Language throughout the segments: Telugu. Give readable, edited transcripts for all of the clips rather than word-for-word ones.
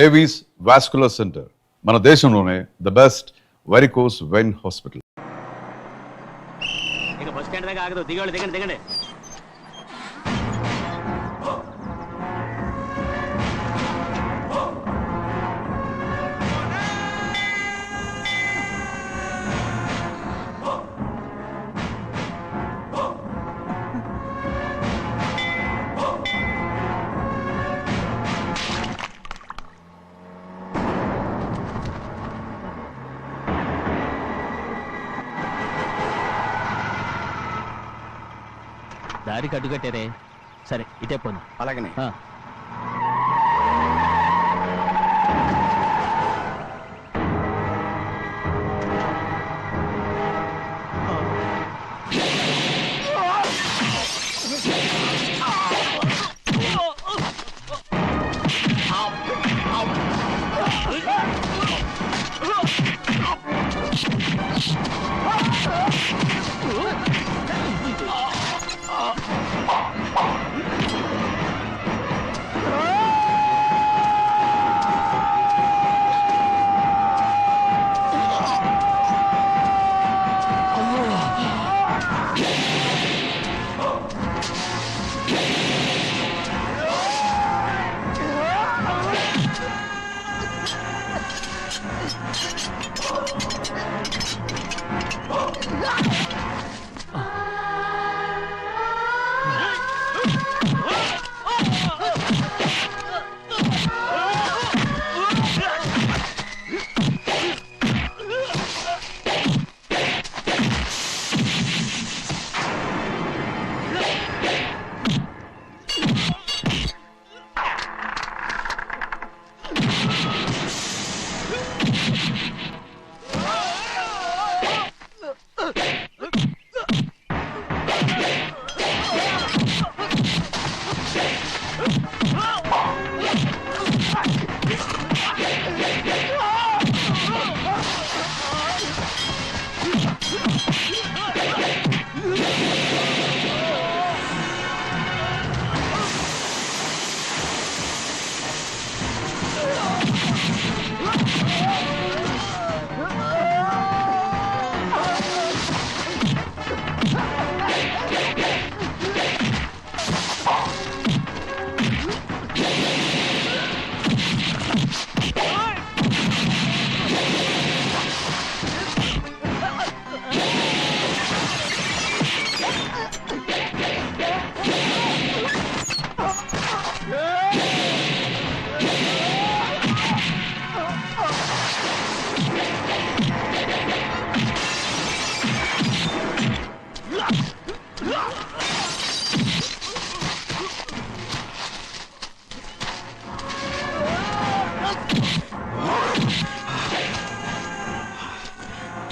ఏవీస్ వాస్కులర్ సెంటర్ మన దేశంలోనే the best varicose vein hospital. ఇక బస్ స్టాండ్ దాకా ఆగదు, దిగండి దిగండి దిగండి. దారికి అడ్డుకట్టారే, సరే ఇటే పోను. అలాగనే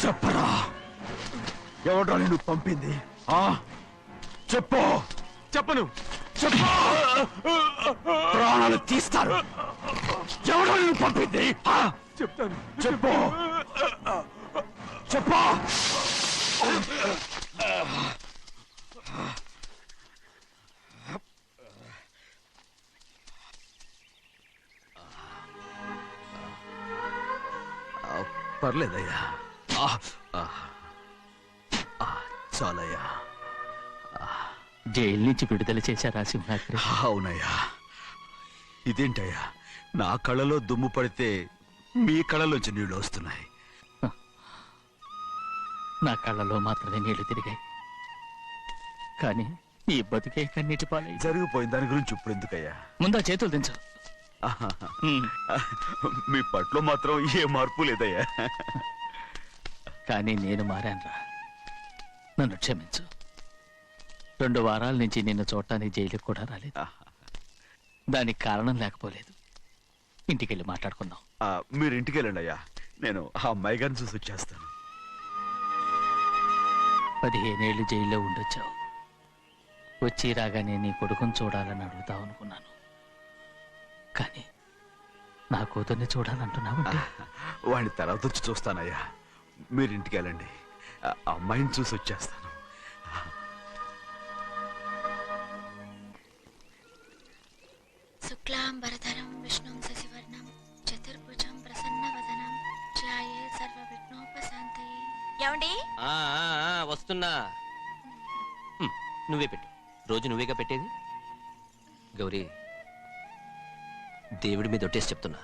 చెప్పరా, ఎవడ్రా నిన్ను పంపింది? చెప్పు. చెప్పను. చెప్పు, ప్రాణాలు తీస్తారు. ఎవడో నిన్ను పంపింది? చెప్తాను. చెప్పు. చెప్పు. పర్లేదయ్యా, చాలయ్యా. జైలు నుంచి విడుదల చేశారా సింహాద్రి? అవునయ్యా. ఇదేంటయ్యా, నా కళ్ళలో దుమ్ము పడితే మీ కళ్ళలోంచి నీళ్లు వస్తున్నాయి. నా కళ్ళలో మాత్రమే నీళ్లు తిరిగాయి, కానీ ఈ బతుకే కన్నీటి పాలై జరిగిపోయింది. దాని గురించి ఇప్పుడు ఎందుకయ్యా? ముందా చేతులు దించు. మీ పట్లో మాత్రం ఏ మార్పు లేదయ్యా. కానీ నేను మారానురా, నన్ను క్షమించు. 2 వారాల నుంచి నిన్ను చూడటానికి జైలుకి కూడా రాలేదు. దానికి కారణం లేకపోలేదు. ఇంటికెళ్ళి మాట్లాడుకున్నాం. మీరు ఇంటికి వెళ్ళండి అయ్యా, నేను ఆ అమ్మాయి గారిని చూసి వచ్చేస్తాను. 15 ఏళ్ళు జైల్లో ఉండొచ్చావు. వచ్చి రాగానే నీ కొడుకుని చూడాలని అడుగుతావు అనుకున్నాను, కానీ నా కూతుర్ని చూడాలంటున్నావంటే వాడిని తర్వాత వచ్చి చూస్తానయ్యా. మీరు ఇంటికి వెళ్ళండి, అమ్మాయిని చూసి వచ్చేస్తాను. శుక్లాంబరధరం విష్ణుం శశివర్ణం వస్తున్నా. నువ్వే పెట్టు. రోజు నువ్వేగా పెట్టేది. గౌరీ, దేవుడి మీద ఒట్టేసి చెప్తున్నా,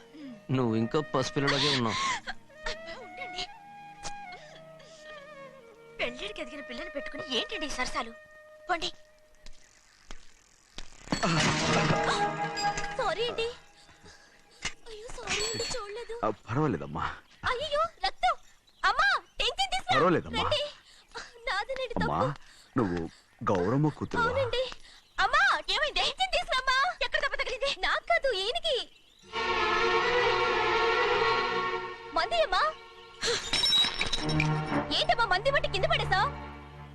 నువ్వు ఇంకా పసిపిల్లలాగే ఉన్నావు. పెళ్ళిడికి ఎదిగిన పిల్లని పెట్టుకుని ఏంటండి ఈ సరసాలు? పోండి. సారీ అండి. అయ్యో సారీ అండి, చూడలేదు. పర్వాలేదమ్మా. అయ్యో రక్తం. అమ్మా టెన్షన్ తీసుకో. పర్వాలేదమ్మా. రండి. నాదనండి అమ్మా, తప్పు. నువ్వు గౌరమ్మ కూతురు. అవునండి. అమ్మా ఏమైంది? టెన్షన్ తీసుకురామ్మా. ఎక్కడ దెబ్బ తగిలింది? నాకు కాదు, ఈయనకి. మంది అమ్మా. ఏంటమ్మా మంది బట్టి కింద పడేసా?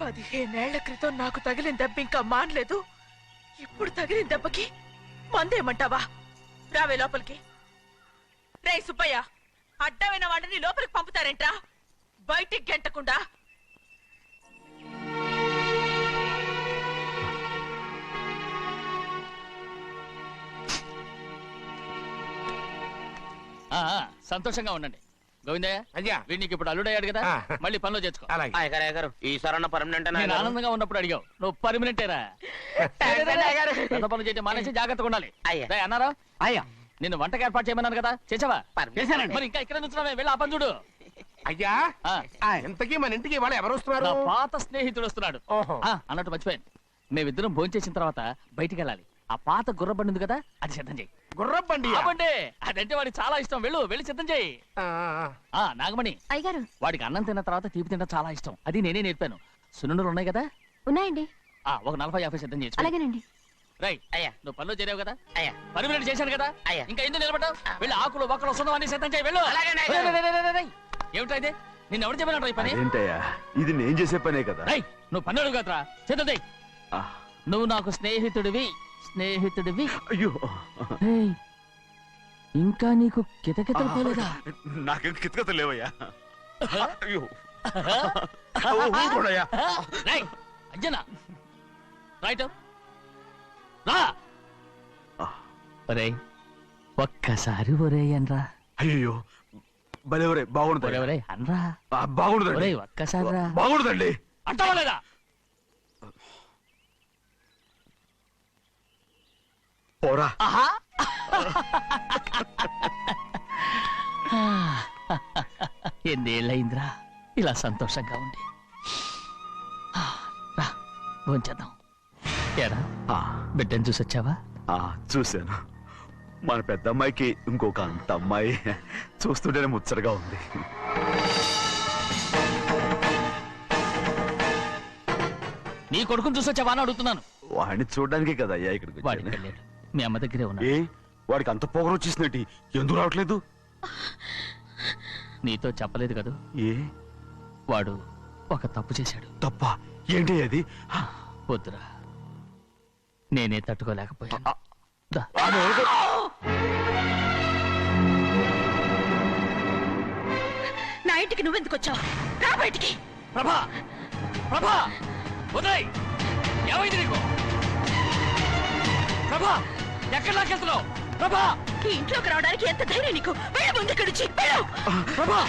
15 ఏళ్ల క్రితం నాకు తగిలిన దెబ్బ ఇంకా మానలేదు. ఇప్పుడు తగిలిన దెబ్బకి మందేమంటావా? రావే లోపలికి. రే సుబ్బయ్య, అడ్డమైన వాడిని లోపలికి పంపుతారేంట్రా? బయటికి గెంటకుండా. సంతోషంగా ఉండండి. గోవిందయ్య, అయ్యా, వీడికి ఇప్పుడు అల్లుడయ్యాడు కదా, మళ్ళీ పనిలో చేర్చుకో. అలాగే. ఈసారన్న పర్మనెంట్ నేను ఆనందంగా ఉన్నప్పుడు అడిగావు, నువ్వు పర్మనెంటేరా? పెద్ద పనులు చేయడం మానేసి జాగ్రత్తగా ఉండాలి. రేయ్ అన్నారా? అయ్యా, నిన్ను వంటకి ఏర్పాటు చేయమన్నాను కదా, చేసావా? చేశానండి. మరి ఇంకా ఇక్కడ నుంచున్నావే, వెళ్ళి ఆ పని చూడు. అయ్యా, ఇంతకీ మన ఇంటికి ఇవాళ ఎవరు వస్తున్నారు? నా పాత స్నేహితుడు వస్తున్నాడు. ఓహో. అన్నట్టు మర్చిపోయాను, మేమిద్దరం భోంచేసిన తర్వాత బయటికి వెళ్ళాలి. ఆ పాత గుర్రబండి ఉంది కదా, అది సిద్ధం చేయి. గుర్రబండి. అవ్వండి, అదంటే వాడికి చాలా ఇష్టం. వెళ్ళి సిద్ధం చేయి. నాగమణి, అయ్యగారు. వాడికి అన్నం తిన్న తర్వాత తీపి తినడం చాలా ఇష్టం. అది నేనే నేర్పాను. సున్నుండలు ఉన్నాయి కదా? ఉన్నాయండి. ఒక 40-50 సిద్ధం చేసి. అలాగేనండి. రై అయ్యా, నువ్వు పనిలో చేరావు కదా, అయ్యా, పర్మినెంట్ చేశాను కదా, అయ్యా, ఇంకా ఎందుకు నిలబడ్డావు? వెళ్ళి ఆకులు ఒక్కలు వస్తుందో అన్ని సిద్ధం చేయి. వెళ్ళు. ఏమిటా ఇది? నిన్ను ఎవరు చెప్పినట్టు ఈ పని? ఏంటయ్యా, ఇది నేను చేసే పనే కదా. రై నువ్వు పన్నుడు కదరా, సిద్ధం చేయి. నువ్వు నాకు స్నేహితుడివి. అయ్యో, ఏయ్, ఇంకా నీకు కితకితలు పోలేదా? నాకేం కితకత లేవయ్యా. అయ్యో, ఊరుకోడయ్యా. రేయ్, అంజనా, రైట్ రా. ఒరేయ్, ఒక్కసారి ఒరేయ్ అనరా. అయ్యో, భలేవరే, బాగుంటుంది. ఒరేయ్ అనరా. బాగుండదండి. ఒరేయ్ ఒక్కసారి రా. బాగుండదండి. అంటావా లేదా? పోరా. ఎన్నేళ్ళయిందిరా ఇలా సంతోషంగా ఉండి. రా భోంచేద్దాం. ఏరా బిడ్డను చూసొచ్చావా? చూశాను. మన పెద్ద అమ్మాయికి ఇంకొక అంత అమ్మాయి. చూస్తుంటేనే ముచ్చటగా ఉంది. నీ కొడుకుని చూసొచ్చావా అని అడుగుతున్నాను. వాడిని చూడడానికి కదా అయ్యా ఇక్కడికి వాడికి వచ్చాను. వెళ్ళాడు, మీ అమ్మ దగ్గరే ఉన్నాడు. ఏ, వాడికి అంత పొగరు వచ్చేసినట్టు ఎందుకు రావట్లేదు? నీతో చెప్పలేదు కదూ, ఏ వాడు ఒక తప్పు చేశాడు. తప్ప ఏంటి అది? వద్దురా, నేనే తట్టుకోలేకపోయాను. దా. నా ఇంటికి నువ్వెందుకు వచ్చావు? రా బయటికి. ప్రభా, ప్రభా, వదిలేయ్. ఏమైంది నీకు? ప్రభా, ఎక్కడ లాకెళ్తున్నావు? ప్రభా, ఈ ఇంట్లోకి రావడానికి ఎంత ధైర్యం నీకు? వెళ్ళ ముందు ఇక్కడి నుంచి వెళ్ళు. ప్రభా,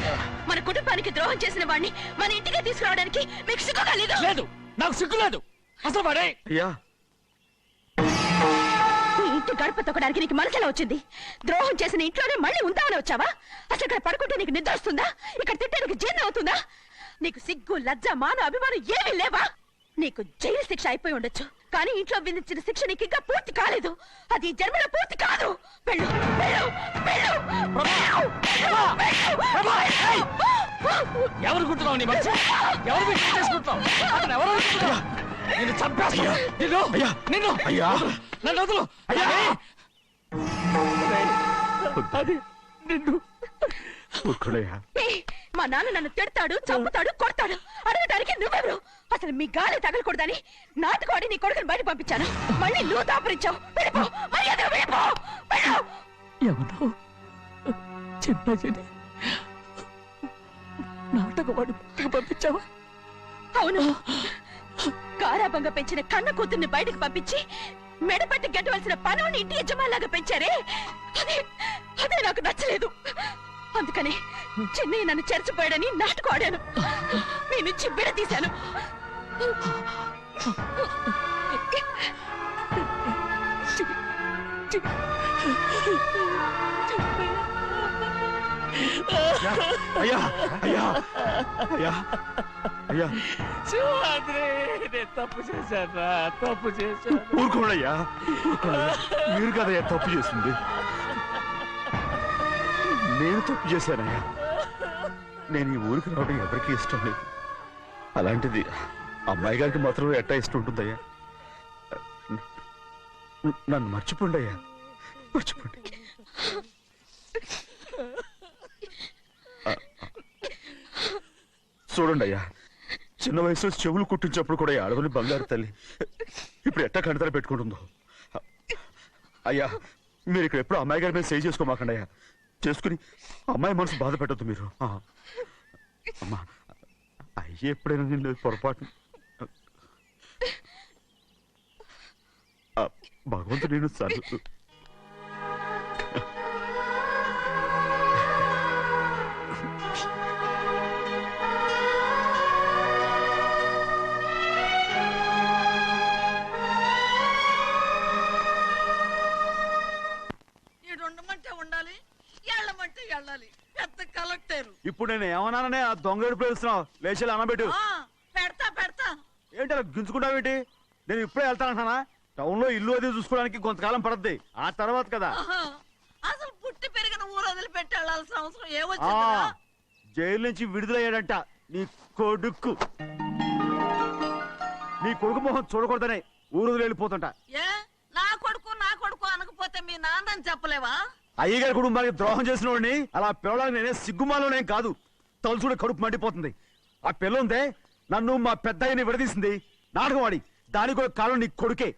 మన కుటుంబానికి ద్రోహం చేసిన వాడిని మన ఇంటికి తీసుకురావడానికి మీకు సిగ్గుగా లేదు? లేదు, నాకు సిగ్గు లేదు. అసలు వాడే అయ్యా, ఈ ఇంటి గడప తొక్కడానికి నీకు మనసులా వచ్చింది? ద్రోహం చేసిన ఇంట్లోనే మళ్ళీ ఉందామని వచ్చావా? అసలు ఇక్కడ పడుకుంటే నీకు నిద్ర వస్తుందా? ఇక్కడ తింటే నీకు జీర్ణం అవుతుందా? నీకు సిగ్గు, లజ్జ, మాన, అభిమానం ఏమీ లేవా? నీకు జైలు శిక్ష అయిపోయి ఉండొచ్చు, కానీ ఇంట్లో విధించిన శిక్ష నీకు ఇంకా పూర్తి కాలేదు. అది ఈ జన్మలో పూర్తి కాదు. వెళ్ళు, వెళ్ళు, వెళ్ళు, ఎవరు కుట్టున్నావు? నీ మంచి ఎవరు చేసుకుంటున్నావు? అతను ఎవరు అనుకుంటున్నావు? నిన్ను చంపేస్తా. నిన్ను అయ్యా, నన్ను వదులు. అది నిన్ను. ఊరుకోడయ్యా. ఏయ్, మా నాన్న నన్ను తిడతాడు, చంపుతాడు, కొడతాడు. అడగటానికి నువ్వెవరు? అసలు మీ గాలి తగలకూడదని నాటుకోడి నీ కొడుకుని బయట పంపించాను. మళ్ళీ నువ్వు దాపరించావు. వెళ్ళిపో, మర్యాదగా వెళ్ళిపో, వెళ్ళు. ఎవరు చిన్న నాటకవాడు పంపించావా? అవును, గారాబంగా పెంచిన కన్న కూతుర్ని బయటకు పంపించి మెడపట్టి గెట్టవలసిన పనుని ఇంటి యజమానిలాగా పెంచారే, అదే నాకు నచ్చలేదు. అందుకని చిన్నయ్య నన్ను చెరచిపోయాడని నాటుకోడాను. మీ నుంచి విడదీశాను. అయ్యా అయ్యా అయ్యా అయ్యా శివాద్రి, నేను తప్పు చేశాను, తప్పు చేశాను. ఊరుకోండయ్యా, మీరు కదయ్యా తప్పు చేసింది. నేను తప్పు చేశానయ్యా. నేను ఈ ఊరికి రావడం ఎవరికి ఇష్టం లేదు. అలాంటిది అమ్మాయి గారికి మాత్రం ఎట్టా ఇష్టం ఉంటుందయ్యా. నన్ను మర్చిపోండి అయ్యా, మర్చిపోండి. చూడండి అయ్యా, చిన్న వయసులో చెవులు కుట్టించినప్పుడు కూడా ఈ ఆడవని బంగారు తల్లి ఇప్పుడు ఎట్టా కంటతర పెట్టుకుంటుందో. అయ్యా, మీరు ఇక్కడ ఎప్పుడు అమ్మాయి గారి మీద సేవ్ చేసుకోమాకండి అయ్యా. చేసుకుని అమ్మాయి మనసు బాధ పెట్టద్దు మీరు. అమ్మా, అయ్యే ఎప్పుడైనా నేను పొరపాటు భగవంతుడు నేను సర్దు. ఉండాలి, ఎళ్ళమంటే వెళ్ళాలి. పెద్ద కలెక్టర్. ఇప్పుడు నేను ఏమన్నాననే ఆ దొంగ ఎడుపు వేస్తున్నావు. లేచి అనబెట్టు. పెడతా పెడతా. ఏంటి అలా గించుకుంటావేంటి? నేను ఇప్పుడే వెళ్తానంటానా? టౌన్ లో ఇల్లు అది చూసుకోవడానికి కొంతకాలం పడద్ది. ఆ తర్వాత కదా. అసలు పుట్టి పెరిగిన ఊరు వదిలిపెట్టి వెళ్ళాల్సిన అవసరం ఏమొచ్చింది? జైలు నుంచి విడుదలయ్యాడంట నీ కొడుకు. నీ కొడుకు మొహం చూడకూడదనే ఊరు వదిలి వెళ్ళిపోతుంటా. ఏ నా కొడుకు అనకపోతే మీ నాన్నని చెప్పలేవా? అయ్యగారి కుటుంబానికి ద్రోహం చేసిన వాడిని అలా పిల్లడానికి నేనే సిగ్గుమాలోనేం కాదు. తలుచుకుంటే కడుపు మండిపోతుంది. ఆ పిల్ల ఉందే నన్ను మా పెద్దయ్యని విడదీసింది. నాటకం వాడి దానికి కూడా కాలం నీ కొడుకే.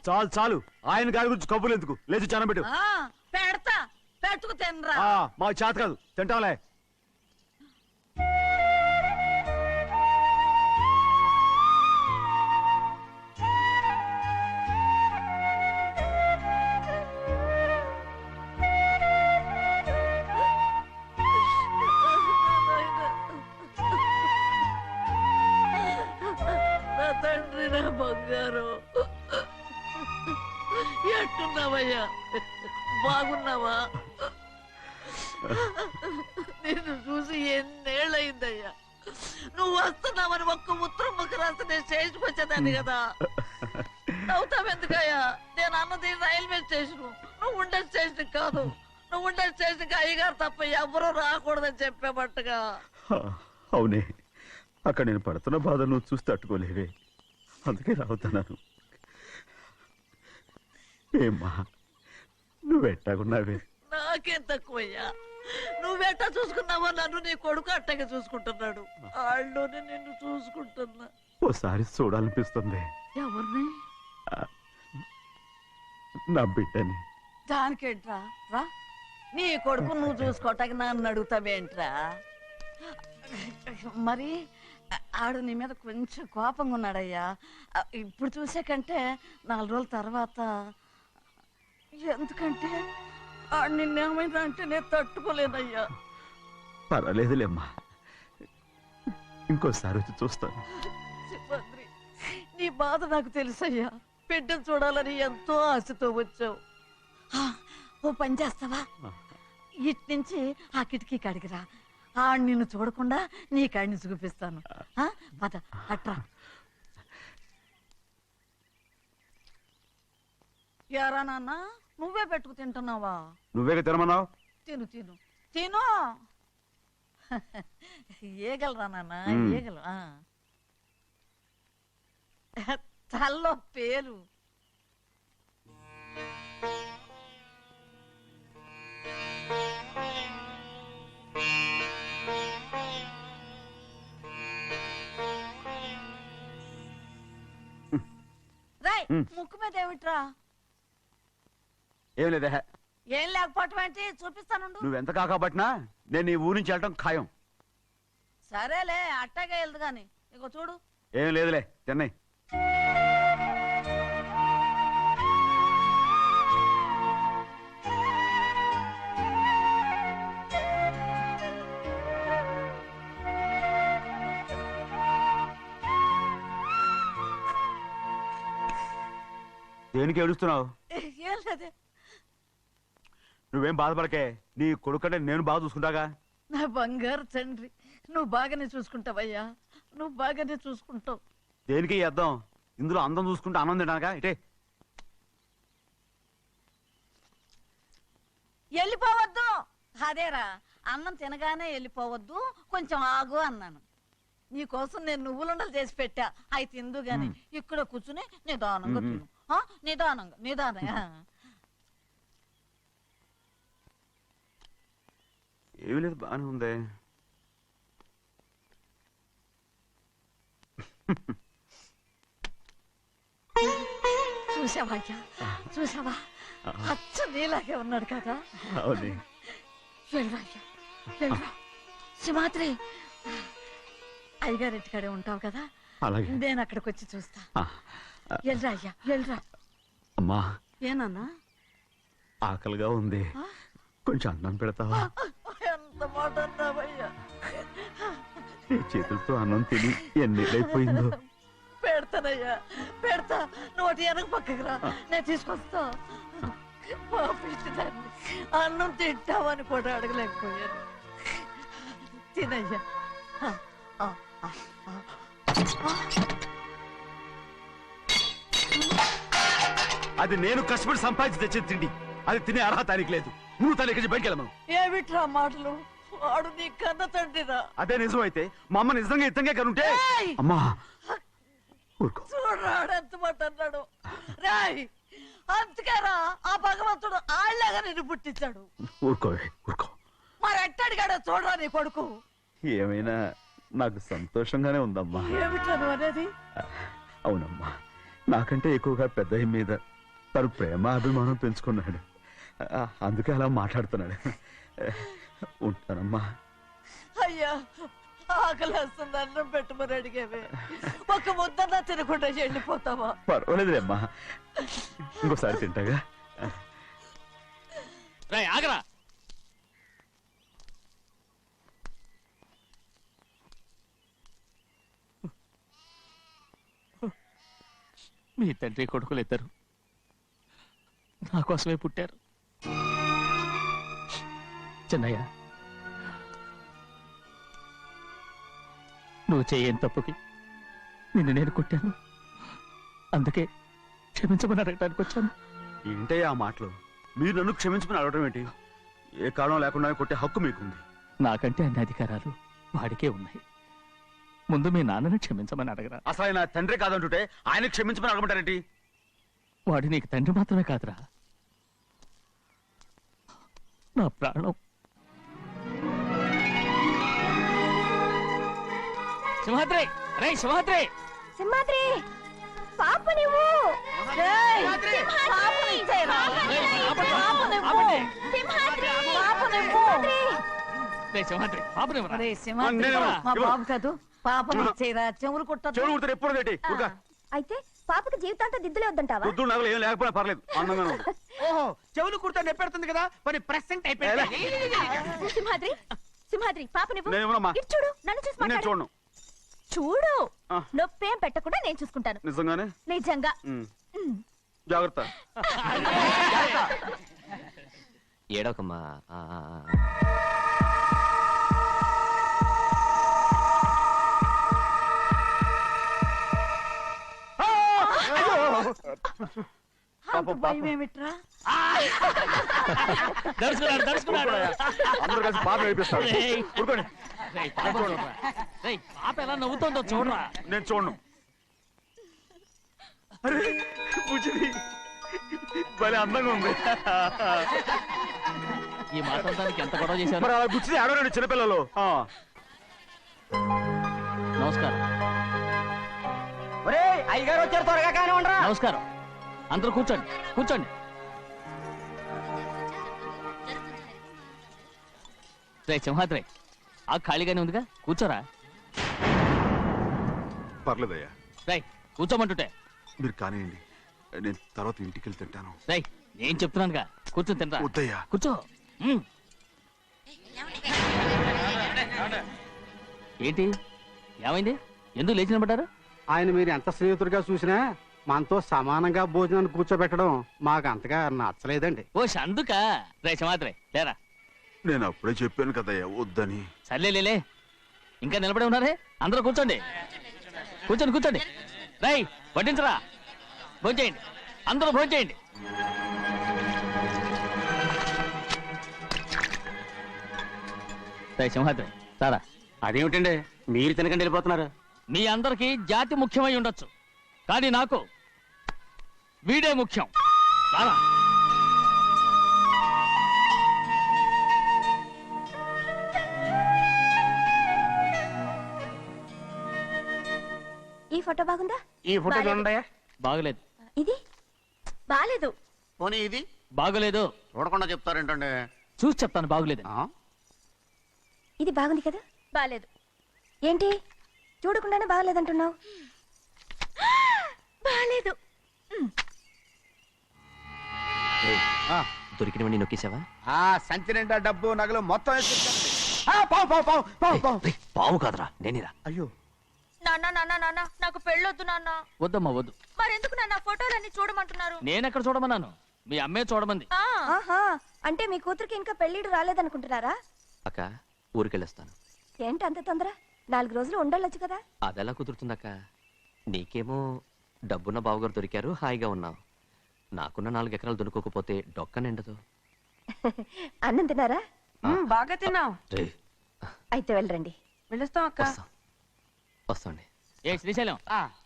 చాలు చాలు, ఆయన గారి గురించి కబుర్లు ఎందుకు? లేచి చనబెట్టు. పెడతా, పెట్టుకు తినరా. మా చేత కాదు, తింటాంలే. నా తండ్రి, నా బంగారు, ఎట్టున్నావయ్యా? బాగున్నావా? నిన్ను చూసి ఎన్నేళ్ళయిందయ్యా. నువ్వు వస్తున్నావని ఒక్క ఉత్తరం ముక్క రాస్తే నేను స్టేషన్కి వచ్చేదాన్ని కదా. అవుతావెందుకయ్యా? నేను అన్నది రైల్వే స్టేషన్, నువ్వు ఉండే స్టేషన్ కాదు. నువ్వు ఉండే స్టేషన్కి అయ్యగారు తప్ప ఎవరూ రాకూడదని చెప్పేమట్టుగా. అవునే, అక్కడ నేను పడుతున్న బాధ నువ్వు చూసి తట్టుకోలేవే, అందుకే రావుతున్నాను. ఏమ్మా, నువ్వెట్టాగున్నావే? నాకేం తక్కువయ్యా. నువ్వెట్టా చూసుకున్నావో నన్ను నీ కొడుకు అట్టగా చూసుకుంటున్నాడు. వాళ్ళలోనే నిన్ను చూసుకుంటున్నా. ఓసారి చూడాలనిపిస్తుంది. ఎవరిని? నా బిడ్డని. దానికేంట్రా? రా, నీ కొడుకు నువ్వు చూసుకోవటానికి నన్ను అడుగుతావేంట్రా? మరి ఆడు నీ మీద కొంచెం కోపంగా ఉన్నాడయ్యా. ఇప్పుడు చూసే కంటే 4 రోజుల తర్వాత. ఎందుకంటే ఆడు నిన్నేమైందా అంటే నేను తట్టుకోలేనయ్యా. పర్వాలేదులేమ్మా, ఇంకోసారి వచ్చి చూస్తాను. శివాద్రి, నీ బాధ నాకు తెలుసయ్యా. బిడ్డను చూడాలని ఎంతో ఆశతో వచ్చావు. ఓ పని చేస్తావా? ఇటు నుంచి ఆ కిటికీ కాడికి రా. నిన్ను చూడకుండా నీ కాడిని చూపిస్తాను. పద అట్రా. ఎరా నాన్న, నువ్వే పెట్టుకు తింటున్నావా? నువ్వే తినమన్నావు. తిను తిను తిను. ఏగలరా నాన్న, ఏగలు. తల్లో పేలు. ముక్కు మీద ఏమిట్రా? ఏం లేదే. ఏం లేకపోవటం ఏంటి? చూపిస్తాను. నువ్వెంత కాకబట్టినా నేను ఈ ఊరి నుంచి వెళ్ళటం ఖాయం. సరేలే, అట్టాగే వెళ్దు గాని. ఇగో చూడు. ఏం లేదులే, తిన్నాయి. దేనికి ఏడుస్తున్నావు? ఏం లేదే. నువ్వేం బాధపడకే, నీ కొడుకంటే నేను బాగా చూసుకుంటాగా. నా బంగారు తండ్రి, నువ్వు బాగానే చూసుకుంటావయ్యా, నువ్వు బాగానే చూసుకుంటావు. దేనికి ఈ అద్దం? ఇందులో అందం చూసుకుంటే ఆనందం తినాగా. ఇటే వెళ్ళిపోవద్దు. అదేరా, అన్నం తినగానే వెళ్ళిపోవద్దు, కొంచెం ఆగు అన్నాను. నీకోసం నేను నువ్వులుండలు చేసి పెట్టా, అవి తిందు గాని ఇక్కడ కూర్చుని నిదానంగా తిను. నిదానంగా. ఏమీ లేదు, బాగానే ఉంది. చూసావా అయ్యా, చూసావా? అచ్చ నీలాగే ఉన్నాడు కదా. అవును. వెళ్ళరా అయ్యా, వెళ్ళరా. సింహాద్రి, అయ్యగారింటికాడే ఉంటావు కదా, అలాగే. నేను అక్కడికి వచ్చి చూస్తా. వెళ్ళరా అయ్యా, వెళ్ళరా. అమ్మా, ఏనన్నా? ఆకలిగా ఉంది, కొంచెం అన్నం పెడతావా? ఎంత మాట అన్నావయ్యా. నీ చేతులతో అన్నం తిని ఎన్నిళ్ళైపోయిందో. పెడతానయ్యా, పెడతా. నోటి వెనక పక్కకి రా, నేను తీసుకొస్తా. పాపించదాన్ని అన్నం తింటావని కూడా అడగలేకపోయాను. తినయ్యా. అది నేను కష్టపడి సంపాదించి తెచ్చేది తిండి, అది తినే అర్హత ఆయనకి లేదు. నువ్వు తన ఇక్కడి బయటికి వెళ్ళమను. ఏమిట్రా మాటలు? వాడు నీ కన్న తండ్రిరా. అదే నిజం అయితే మా అమ్మ నిజంగా ఇద్దంగా కనుంటే. అమ్మా ఊరుకో. చూడరాడు ఎంత మాట అన్నాడు. రాయ్, అందుకేరా ఆ భగవంతుడు ఆళ్ళగా నిన్ను పుట్టించాడు. ఊరుకో ఊరుకో. మరి ఎట్టడిగాడో చూడరా నీ కొడుకు. ఏమైనా నాకు సంతోషంగానే ఉందమ్మా. ఏమిట్రా నువ్వు అనేది? అవునమ్మా, నాకంటే ఎక్కువగా పెద్ద మీద తను ప్రేమ అభిమానం పెంచుకున్నాడు, అందుకే అలా మాట్లాడుతున్నాడు. ఉంటానమ్మా. అయ్యా, ఆకలేస్తుంది, అన్నం పెట్టమని అడిగేవే. ఒక ముద్దన్నా తినకుండా వెళ్ళిపోతావా? పర్వాలేదులేమ్మా, ఇంకోసారి తింటాగా. రేయ్ ఆగరా. మీ తండ్రి కొడుకులు ఇద్దరు నా కోసమే పుట్టారు. చిన్నయ్య, నువ్వు చేయని తప్పుకి నిన్ను నేను కొట్టాను, అందుకే క్షమించమని అడగడానికి వచ్చాను. ఏంటే ఆ మాటలు? మీరు నన్ను క్షమించమని అడగడం ఏంటి? ఏ కారణం లేకుండా కొట్టే హక్కు మీకుంది. నాకంటే అన్ని అధికారాలు వాడికే ఉన్నాయి. ముందు మీ నాన్నని క్షమించమని అడగరా. అసలు ఆయన తండ్రి కాదంటుంటే ఆయన క్షమించమని అడగమంటారేంటి? వాడు నీకు తండ్రి మాత్రమే కాదురా, నా ప్రాణం. సింహాద్రి, రే సింహాద్రి. సింహాద్రి, పాప నువ్వు. ఏయ్, సింహాద్రి, పాపని ఇచ్చేయరా. ఆపండి, పాపనివ్వు. ఆపండి. సింహాద్రి, పాపనివ్వు. రే సింహాద్రి, పాపనివ్వరా. ఒరేయ్ సింహాద్రి, నేను మా ఇవ్వను. బాబు కాదు, పాపని ఇచ్చేయరా. చెవులు కుట్టదు. చెవులు కుడితే ఎప్పుడు ఏంటి? అయితే పాపకి జీవితాంతం దిద్దులే వద్దంటావా? పొద్దు నగలు ఏం లేకపోయినా పర్లేదు, అందంగా ఉంది. ఓహో, చెవులు కుర్తా నెప్పెడుతుంది కదా, మరి ప్రెసెంట్ అయిపోయింది. సింహాద్రి, సింహాద్రి, పాప నువ్వు. నేను ఇవ్వనమ్మా. ఇటు చూడు, నన్ను చూసి నేను మాట్లాడు. చూడను. చూడు, ఆ. నొప్పేం పెట్టకుండా నేను చూసుకుంటాను. నిజంగానే? నిజంగా. జాగ్రత్త. ఏడవకమ్మా. అంత భయం ఏమిట్రా? దడుచుకున్నాడు, దడుచుకున్నాడు. అందరూ కలిసి పాప వేపిస్తారు. రేయ్. ఊరుకోండి. రేయ్, పాప చూడరా. రేయ్, పాప ఎలా నవ్వుతుందో చూడరా. నేను చూడను. అరే బుజ్జిది, భలే అందంగా ఉంది. ఈ మాట్లాడడానికి ఎంత గొడవ చేశారు. మరి అలా బుచ్చిది ఆడవాడు చిన్నపిల్లలు. నమస్కారం. అయ్యగారు వచ్చారు, త్వరగా కానీ ఉండరా. నమస్కారం. అందరూ కూర్చోండి, కూర్చోండి. రే సింహాద్రి, ఆ ఖాళీగానే ఉందిగా, కూర్చోరా. పర్లేదయ్యా, రేయ్ కూర్చోమంటుంటే. మీరు కానివ్వండి, నేను తర్వాత ఇంటికి వెళ్ళి తింటాను. రేయ్ నేను చెప్తున్నానుగా, కూర్చొని తింటా. వద్దయ్యా. కూర్చో. ఏంటి ఏమైంది? ఎందుకు లేచి నిలబడ్డారు? ఆయన మీరు ఎంత స్నేహితుడిగా చూసినా మనతో సమానంగా భోజనాన్ని కూర్చోబెట్టడం మాకు అంతగా నచ్చలేదండి. ఓ అందుక రేషమాత్రే లేరా. నేను అప్పుడే చెప్పాను కదయ్యా వద్దని. సర్లేలే, ఇంకా నిలబడి ఉన్నారే, అందరూ కూర్చోండి కూర్చోండి కూర్చోండి. రై వడ్డించరా, భోంచేయండి, అందరూ భోంచేయండి. రై సింహాద్రి సారా. అదేమిటండి మీరు తినకండి వెళ్ళిపోతున్నారు? మీ అందరికీ జాతి ముఖ్యమై ఉండొచ్చు, కానీ నాకు వీడే ముఖ్యం. సారా ఈ ఫోటో బాగుందా? ఈ ఫోటో చూడండి. బాగలేదు, ఇది బాలేదు. పోనీ ఇది బాగలేదు. చూడకుండా చెప్తారేంటండి? చూసి చెప్తాను బాగలేదు. ఇది బాగుంది కదా? బాలేదు. ఏంటి చూడకుండానే బాగలేదంటున్నావు? బాలేదు. దొరికినవన్నీ నొక్కేసావా? సంచి నిండా డబ్బు నగలు మొత్తం పావు కాదురా, నేనేరా. అయ్యో నాన్న నాన్న నాన్న నాకు పెళ్ళొద్దు నాన్న. వద్దమ్మా వద్దు. మరెందుకు నాన్న ఫోటోలన్నీ చూడమంటున్నారు? నేనెక్కడ చూడమన్నాను, మీ అమ్మే చూడమంది. ఆహా, అంటే మీ కూతురికి ఇంకా పెళ్ళిడు రాలేదనుకుంటున్నారా? అక్క ఊరికెళ్ళొస్తాను. ఏంటి అంత తొందర? 4 రోజులు ఉండొచ్చు కదా. అదెలా కుదురుతుందక్క? నీకేమో డబ్బున్న బావగారు దొరికారు, హాయిగా ఉన్నావు. నాకున్న 4 ఎకరాలు దొరుకోకపోతే డొక్క నిండదు. అన్నం తిన్నారా? బాగా తిన్నావు. అయితే వెళ్ళరండి. వెళ్ళొస్తాం అక్క. వస్తాండి. ఏ శ్రీశైలం,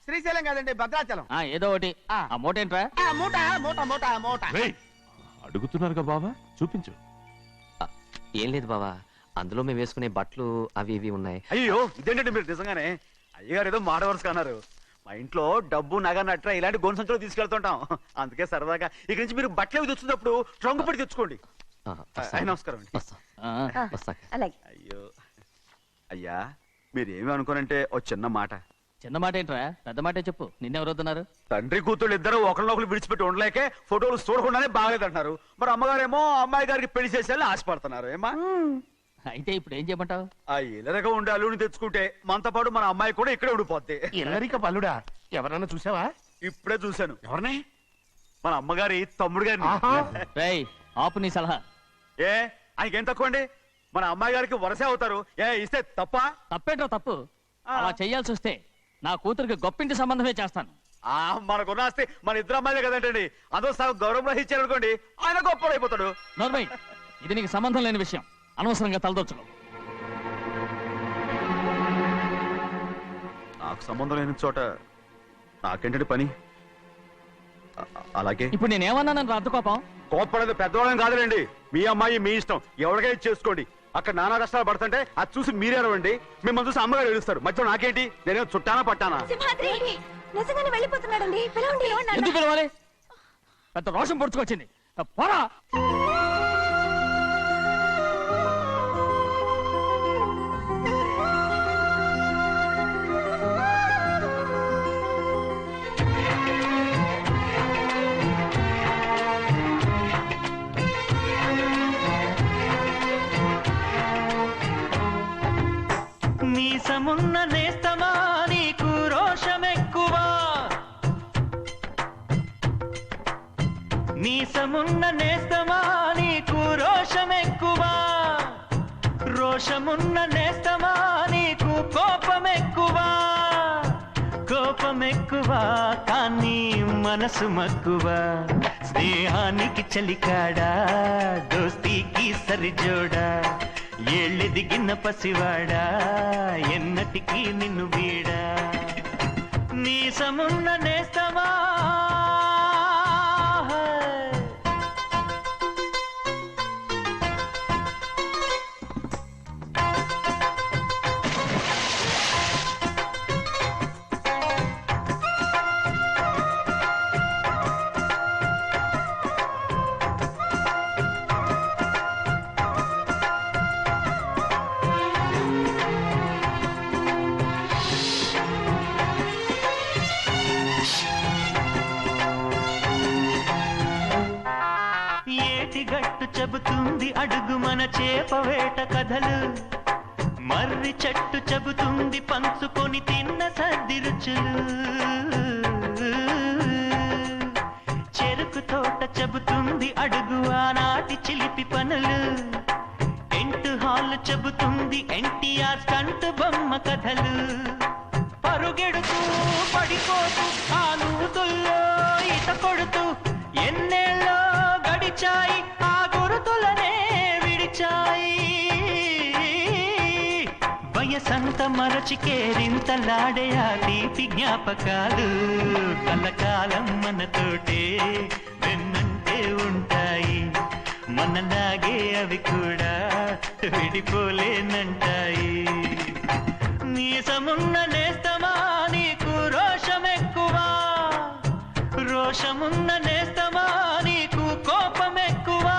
శ్రీశైలం కాదండి, భద్రాచలం. ఏదో ఒకటి. ఆ మూట ఏంట్రా? మూట మూట మూట మూట. అడుగుతున్నారుగా బాబా, చూపించు. ఏం లేదు బావా, అందులో మేము వేసుకునే బట్టలు అవి ఇవి ఉన్నాయి. అయ్యో ఇదేంటంటే మీరు నిజంగానే అయ్యగారు ఏదో మాడవర్స్ కన్నారు. మా ఇంట్లో డబ్బు నగ నట్ర ఇలాంటి గోను సంచులు తీసుకెళ్తుంటాం. అందుకే సరదాగా ఇక నుంచి మీరు బట్టలు తెచ్చుకున్నప్పుడు ట్రంక్ పెట్టి తెచ్చుకోండి. నమస్కారం అండి. వస్తా. అలాగే. అయ్యో అయ్యా, మీరేమి అనుకోనంటే ఓ చిన్న మాట. చిన్న మాట ఏంట్రా, పెద్ద మాటే చెప్పు. నిన్నెవరొద్దున్నారు? తండ్రి కూతుళ్ళు ఇద్దరు ఒకరినొకరు విడిచిపెట్టి ఉండలేకే ఫోటోలు చూడకుండానే బాగలేదంటున్నారు. మరి అమ్మగారేమో అమ్మాయి గారికి పెళ్లి చేసేయాలని ఆశపడుతున్నారు. ఏమా అయితే ఇప్పుడు ఏం చేయమంటావు? ఆ ఇలరగా ఉండే అల్లుని తెచ్చుకుంటే మనతో పాటు మన అమ్మాయి కూడా ఇక్కడే ఉండిపోద్ది. ఇల్లరిక పల్లుడా? ఎవరన్నా చూసావా? ఇప్పుడే చూశాను. ఎవరిని? మన అమ్మగారి తమ్ముడు గారిని. రేయ్ ఆపు నీ సలహా. ఏ ఆయనకేం తక్కువ అండి? మన అమ్మాయి గారికి వరసే అవుతారు. ఏ ఇస్తే తప్ప? తప్పేంట్రా తప్పు? అలా చెయ్యాల్సి వస్తే నా కూతురికి గొప్పింటి సంబంధమే చేస్తాను. మనకున్న ఆస్తి మన ఇద్దరు అమ్మాయిలే కదంటండి. అందరూ సగం గౌరవం ఇచ్చారు అనుకోండి, ఆయన గొప్పడు అయిపోతాడు. నోర్మై, ఇది నీకు సంబంధం లేని విషయం, అనవసరంగా తలదొచ్చుకో. నాకు సంబంధం లేని చోట నాకేంటంటే పని. అలాగే ఇప్పుడు నేనేమన్నానని రద్దు కోపం? కోప్పడేది పెద్దవాళ్ళం కాదులేండి. మీ అమ్మాయి మీ ఇష్టం, ఎవరికైనా చేసుకోండి. అక్కడ నానా కష్టాలు పడుతుంటే అది చూసి మీరేనవండి. మిమ్మల్ని చూసి అమ్మగారు ఏడుస్తారు. మధ్యలో నాకేంటి? నేనేం చుట్టానా పట్టానా? సింహాద్రి నిజంగానే వెళ్ళిపోతున్నాడండి. పిలవండి. ఎందుకు పిలవాలి? పెద్ద రోషం పొడుచుకొచ్చింది. పోరా. నీసమున్న నేస్తమా నీకు రోషమెక్కువా, నీసమున్న నేస్తమా నీకు రోషమెక్కువా, రోషమున్న నేస్తమా నీకు కోపమెక్కువా, కోపమెక్కువా కానీ మనసు మక్కువా, స్నేహానికి చలికాడా దోస్తీకి సరిజోడా, ఏళ్ళెదిగిన పసివాడా ఎన్నటికీ నిన్ను వీడా, నీసమున్న నేస్తమా. ఏటిగట్టు చెబుతుంది అడుగు మన చేపవేట కథలు, మర్రి చెట్టు చెబుతుంది పంచుకొని తిన్న సద్ది రుచులు. తోట చెబుతుంది అడుగు ఆనాటి చిలిపి పనులు టెంట్ హాల్ చెబుతుంది ఎన్టీఆర్ స్టంట్ బొమ్మ కథలు పరుగెడుతూ పడిపోతూ ఆ నూతుల్లో ఈత కొడుతూ ఎన్నేళ్ళో గడిచాయి ఆ గురుతులనే విడిచాయి వయసంత మరచి కేరింతలాడే ఆ తీపి జ్ఞాపకాలు కలకాలం మనతోటే వెన్నంటే ఉంటాయి మనలాగే అవి కూడా విడిపోలేనంటాయి నీసమున్న నేస్తమా నీకు రోషమెక్కువా రోషమున్న నేస్తమా నీకు కోపమెక్కువా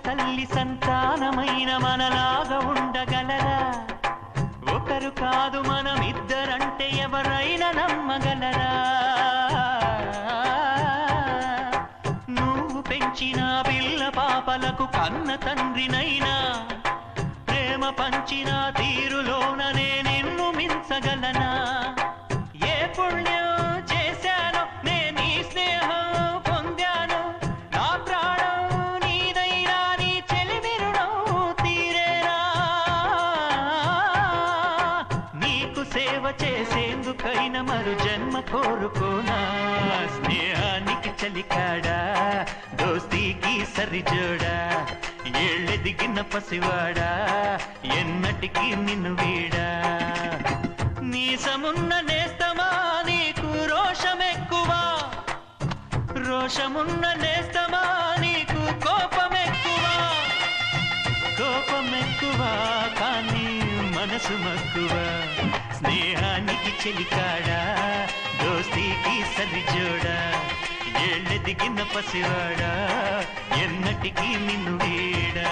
తల్లి సంతానమైన మనలాగా ఉండగలరా ఒకరు కాదు మనమిద్దరంటే ఎవరైనా నమ్మగలరా నువ్వు పెంచిన పిల్ల పాపలకు కన్న తండ్రినైనా ప్రేమ పంచిన తీరులోననే నిన్ను మించగలనా ఏ పుణ్యం చేశానో నేను ఈ స్నేహం పొందాను నా ప్రాణం నీదైనా నీ చెలిమిరుణం తీరేరా నీకు సేవ చేసేందుకైనా మరు జన్మ కోరుకోనా స్నేహానికి చలికాడా దోస్తీకి సరిజోడా ఏళ్ళెదిగిన పసివాడా ఎన్నటికీ నిన్ను వీడా నీసమున్న నేస్తమా నీకు రోషమెక్కువా రోషమున్న నేస్తమా నీకు కోపమెక్కువా కోపమెక్కువా కానీ మనసు మక్కువా స్నేహానికి చెలికాడా దోస్తీకి సరిజోడా ఏళ్ళెదిగిన పసివాడా ఎన్నటికీ నిన్ను వీడా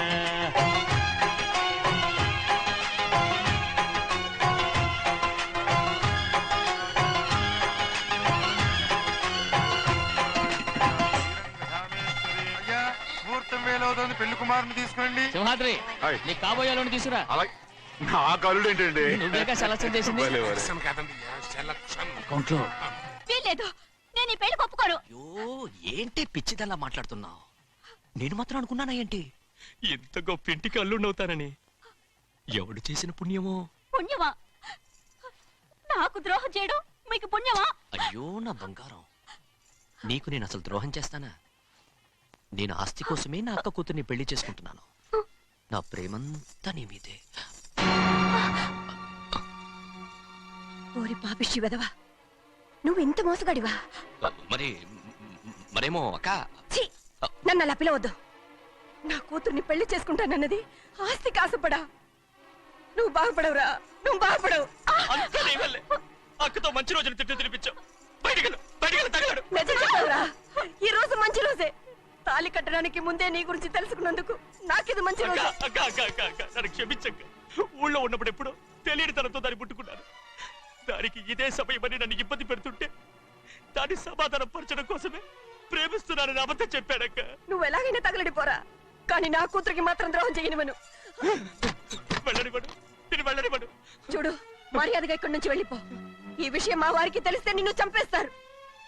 ముహూర్తం వేలవుతుంది పెళ్లి కుమారుని తీసుకోండి. సింహాద్రి హాయ్. నీ కాబోయేలోని తీసురా అలాగే నా కలుడు ఏంటండి నువ్వేగా సెలక్షన్ చేసింది అకౌంట్లో వీల్లేదు, నేను ఈ పెళ్లి ఒప్పుకోను. అయ్యో ఏంటి పిచ్చిదల్లా మాట్లాడుతున్నావు నేను మాత్రం అనుకున్నానా ఏంటి ఎంత గొప్ప ఇంటికి అల్లుండవుతానని ఎవడు చేసిన పుణ్యమో పుణ్యమా? నాకు ద్రోహం చేయడం మీకు పుణ్యమా? అయ్యో నా బంగారం నీకు నేను అసలు ద్రోహం చేస్తానా నేను ఆస్తి కోసమే నా అక్క కూతుర్ని పెళ్లి చేసుకుంటున్నాను నా ప్రేమంతా నీ మీదే ఓరి పాపిష్టి వెదవా, నువ్వు ఇంత మోసగాడివా? మరేమో అక్క ఛీ, నన్ను అలా పిలవద్దు. నా కూతుర్ని పెళ్లి చేసుకుంటానన్నది ఆస్తి కాసపడా. నువ్వు బాగుపడవురా, నువ్వు బాగుపడవు. అక్కతో మంచి రోజులు తిట్టు తినిపించావు బయటికి తగలడు నిజం చెప్పవురా, ఈ రోజు మంచి రోజే. తాళి కట్టడానికి ముందే నీ గురించి తెలుసుకున్నందుకు నాకిది మంచి రోజు. నన్ను క్షమించక్క ఊళ్ళో ఉన్నప్పుడు ఎప్పుడో తెలియని తనతో దాన్ని పుట్టుకున్నాను దానికి ఇదే సమయమని నన్ను ఇబ్బంది పెడుతుంటే దాన్ని సమాధానం పరచడం కోసమే ప్రేమిస్తున్నానని అబద్ధం చెప్పాడక్క నువ్వు ఎలాగైనా తగలడిపోరా, కానీ నా కూతురికి మాత్రం ద్రోహం చేయనివను. వెళ్ళనివ్వడు నేను వెళ్ళనివ్వడు చూడు, మర్యాదగా ఇక్కడి నుంచి వెళ్ళిపో. ఈ విషయం మా వారికి తెలిస్తే నిన్ను చంపేస్తారు.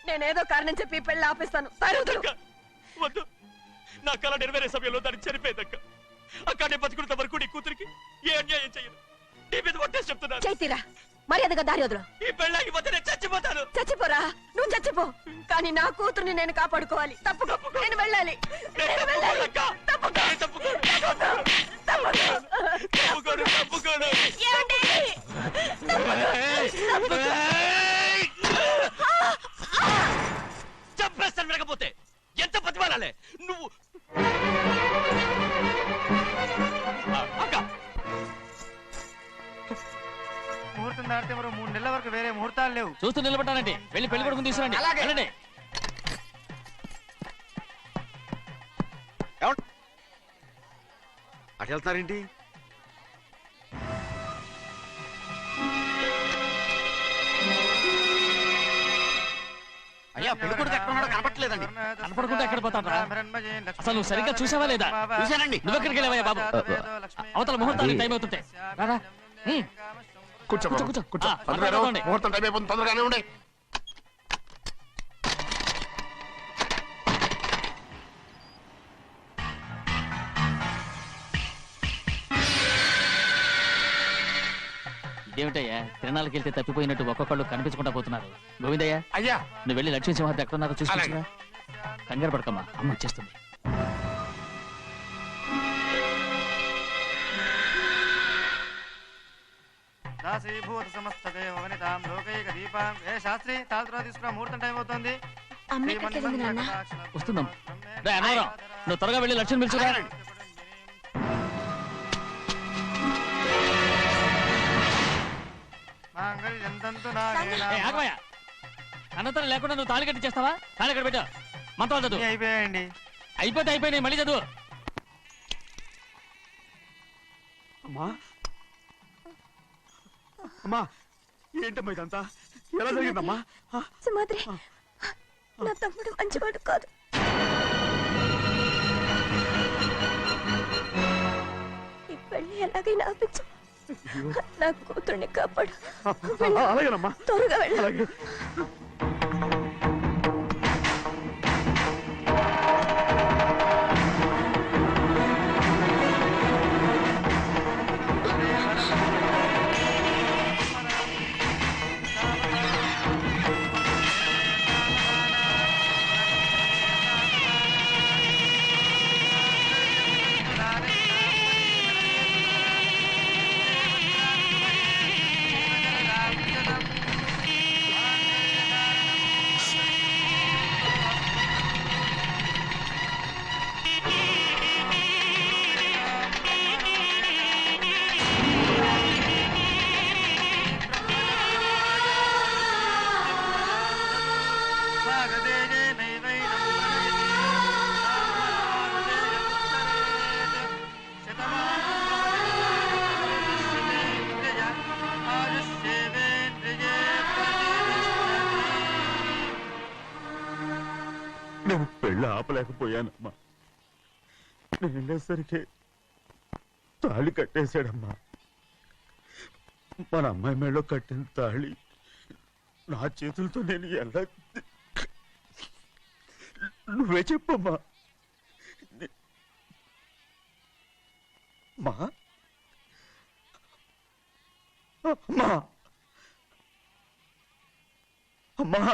నేనేదో కారణం చెప్పి పెళ్లి ఆపేస్తాను. అక్క, వద్దు నా కళ నెరవేరే సమయంలో దాన్ని చనిపోయేదక్క అక్కడే బతుకున్నంత వరకు నీ కూతురికి ఏ అన్యాయం చేయను నీ మీద ఒట్టేసి చెప్తున్నాను చైతీరా, మర్యాదగా దారి వదులు. ఈ పెళ్ళాకి వద్ద నేను చచ్చిపోతాను చచ్చిపోరా, నువ్వు చచ్చిపో, కానీ నా కూతుర్ని నేను కాపాడుకోవాలి. తప్పుకో, నేను వెళ్ళాలి. నేను వెళ్ళాలి. తప్పుకో. తప్పుకోను ఏమండి? చంపేస్తాను వినకపోతే ఎంత బతిమాలాలే నువ్వు అక్క ముహూర్తం దాటితే మరో 3 నెలల వరకు వేరే ముహూర్తాలు లేవు. చూస్తూ నిలబడ్డానండి. వెళ్ళి పెళ్లి కొడుకుని తీసుకురండి. వెళ్ళండి. అటు వెళ్తున్నారేంటి పెళ్లి కొడుకు ఎక్కడ ఉన్నాడో కనపట్లేదండి. కనపడకుండా ఎక్కడ పోతాడ్రా? అసలు నువ్వు సరిగ్గా చూసావా లేదా? చూశానండి. నువ్వెక్కడికి వెళ్ళావయ్యా బాబు? అవతల ముహూర్తానికి టైం అవుతుంటే రారా. కూర్చో కూర్చో, కూర్చో, కూర్చో. తొందరగా పదకొండి. ముహూర్తం టైం అయిపోతుంది, తొందరగానే ఉండే. ఇదేమిటయ్యా, తిరణాలకు వెళ్తే తప్పిపోయినట్టు ఒక్కొక్కళ్ళు కనిపించకుండా పోతున్నారు. గోవిందయ్య, అయ్యా నువ్వు వెళ్ళి లక్ష్మీ సింహాద్రి ఎక్కడ ఉన్నారో చూసుకుంటున్నా. కంగారు పడకమ్మా, అమ్మ వచ్చేస్తుంది. దాసీభూత సమస్త దేవనితాం లోకైక దీపాం. ఏ శాస్త్రి తాళతో తీసుకురా, ముహూర్తం టైం అవుతుంది. వస్తుందమ్మా. రే అన్నవరం, నువ్వు త్వరగా వెళ్ళి లక్ష్మణ్ పిలుచురా. ఆగమయ్యా, అన్నతరం లేకుండా నువ్వు తాళి కట్టి చేస్తావా? తాళి కట్టి పెట్టు, మంత్రాలు చదువు. అయిపోయాయండి. అయిపోతే అయిపోయినాయి, మళ్ళీ చదువు. అమ్మా అమ్మా, ఏంటమ్మా ఇదంతా? ఎలా జరిగిందమ్మా? సుమాద్రి, నా తమ్ముడు మంచివాడు కాదు. ఈ పెళ్లి ఎలాగైనా ఆపించు. నా కూతుర్ని కాపాడు. అలాగేనమ్మా, త్వరగా వెళ్ళు. అలాగే. నేను పెళ్ళి ఆపలేకపోయానమ్మా. నేను వెళ్ళేసరికి తాళి కట్టేశాడమ్మా. మన అమ్మాయి మేడలో కట్టిన తాళి నా చేతులతో నేను ఎలా... నువ్వే చెప్పమ్మా. మా అమ్మా, అమ్మా,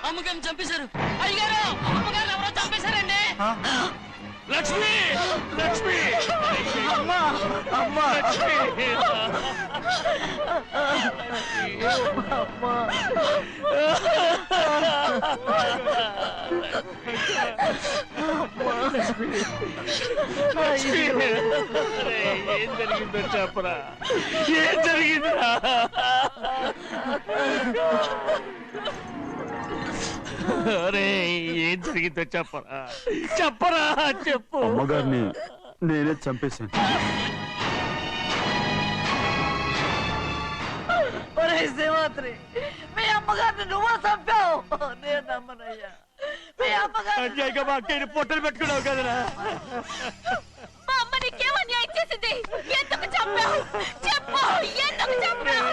అమ్మగారిని చంపేశారు. అయ్యారు, అమ్మగారు ఎవరో చంపేశారండి. లక్ష్మి, లక్ష్మి, అమ్మా, అమ్మా, ఏం జరిగిందో చెప్పరా? ఏం జరిగిందిరా? అరే, ఏం జరిగిందో చెప్పరా? చెప్పరా, చెప్పు. అమ్మగారిని నేనే చంపేశాను. శివాత్రి, మీ అమ్మగారిని నువ్వు చంపావు. నేను నమ్మనయ్యా. మీ అమ్మగారు మా అక్కని పొట్టలు పెట్టుకున్నావు కదరా. మా అమ్మ నీకేం అన్యాయం చేసింది? ఎందుకు చంపావు? చెప్పు, ఎందుకు చంపావు?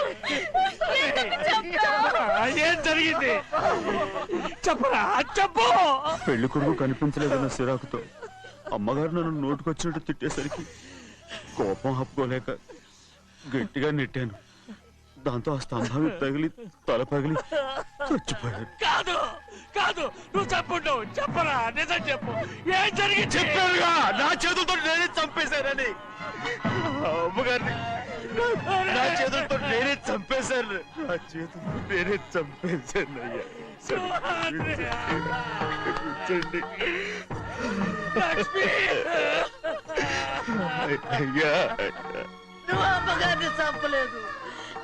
ఎందుకు చంపావు? ఏం జరిగింది చెప్పరా, చెప్పు. పెళ్లి కొడుకు కనిపించలేదన్న సిరాకుతో అమ్మగారు నన్ను నోటుకొచ్చినట్టు తిట్టేసరికి కోపం హప్పుకోలేక గట్టిగా నెట్టాను. దాంతో ఆ స్తంభం తగిలి తల పగిలి చచ్చిపోయాడు. కాదు కాదు, నువ్వు చెప్పుండవు. చెప్పరా, నిజం చెప్పు. ఏం జరిగింది? చెప్పానుగా, నా చేతులతో నేనే చంపేశానని. అమ్మగారిని నా చేతులతో నేనే చంపేశాను. నా చేతులతో నేనే చంపేశాను. అయ్యా కూర్చోండి. అయ్యా, నువ్వు అమ్మగారిని చంపలేదు.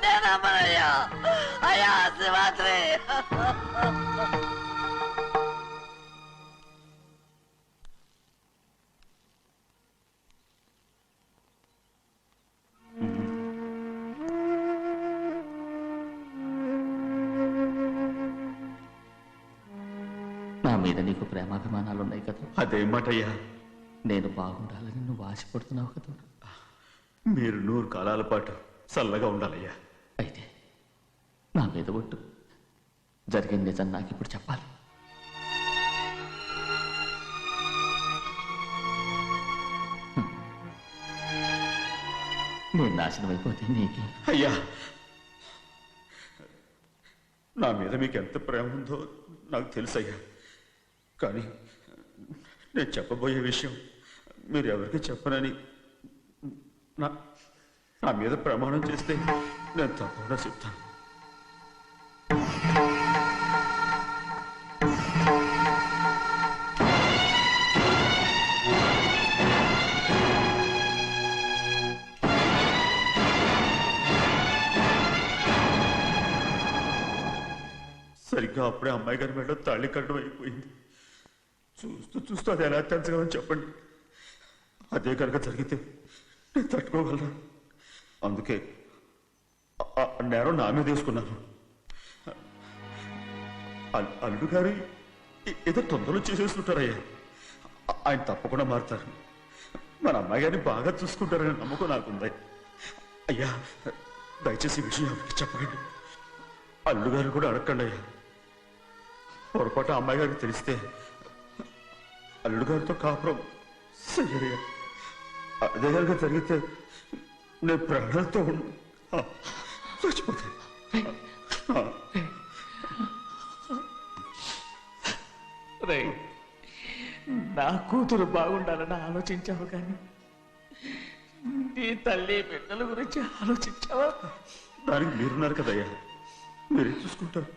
నేను అమ్మనయ్యా. అయ్యా శివాత్రి. మీద నీకు ప్రేమాభిమానాలు ఉన్నాయి కదా. అదేం మాట అయ్యా? నేను బాగుండాలని నువ్వు ఆశపడుతున్నావు కదా. మీరు 100 కాలాల పాటు చల్లగా ఉండాలయ్యా. అయితే నా మీద ఒట్టు, జరిగిన నిజం నాకు ఇప్పుడు చెప్పాలి. నేను నాశనం అయిపోతే నీకే. అయ్యా, నా మీద మీకు ఎంత ప్రేమ ఉందో నాకు తెలుసయ్యా. కానీ నేను చెప్పబోయే విషయం మీరు ఎవరికి చెప్పనని నా మీద ప్రమాణం చేస్తే నేను తప్పకుండా చెప్తాను. సరిగ్గా అప్పుడే అమ్మాయి గారి మెడలో తాళి కట్టడం అయిపోయింది. చూస్తూ చూస్తూ అది ఎలా తెంచగలని చెప్పండి. అదే కనుక జరిగితే నేను తట్టుకోగలరా? అందుకే ఆ నేరం నా మీద వేసుకున్నాను. అల్లుడు గారు ఏదో తొందరలో చేసేస్తుంటారయ్యా. ఆయన తప్పకుండా మారుతారు. మన అమ్మాయి గారిని బాగా చూసుకుంటారనే నమ్మకం నాకుంది. అయ్యా, దయచేసి ఈ విషయం ఎవరికి చెప్పకండి. అల్లుడు గారు కూడా అడగండి అయ్యా. పొరపాటు అమ్మాయి గారికి తెలిస్తే అల్లుడు గారితో కాపురం చెయ్యరయ్యా. అదే కనుక జరిగితే నేను ప్రాణాలతో చచ్చిపోతాను. నా కూతురు బాగుండాలని ఆలోచించావు, కానీ నీ తల్లి బిడ్డల గురించి ఆలోచించావా? దానికి మీరున్నారు కదయ్యా, మీరేం చూసుకుంటారు?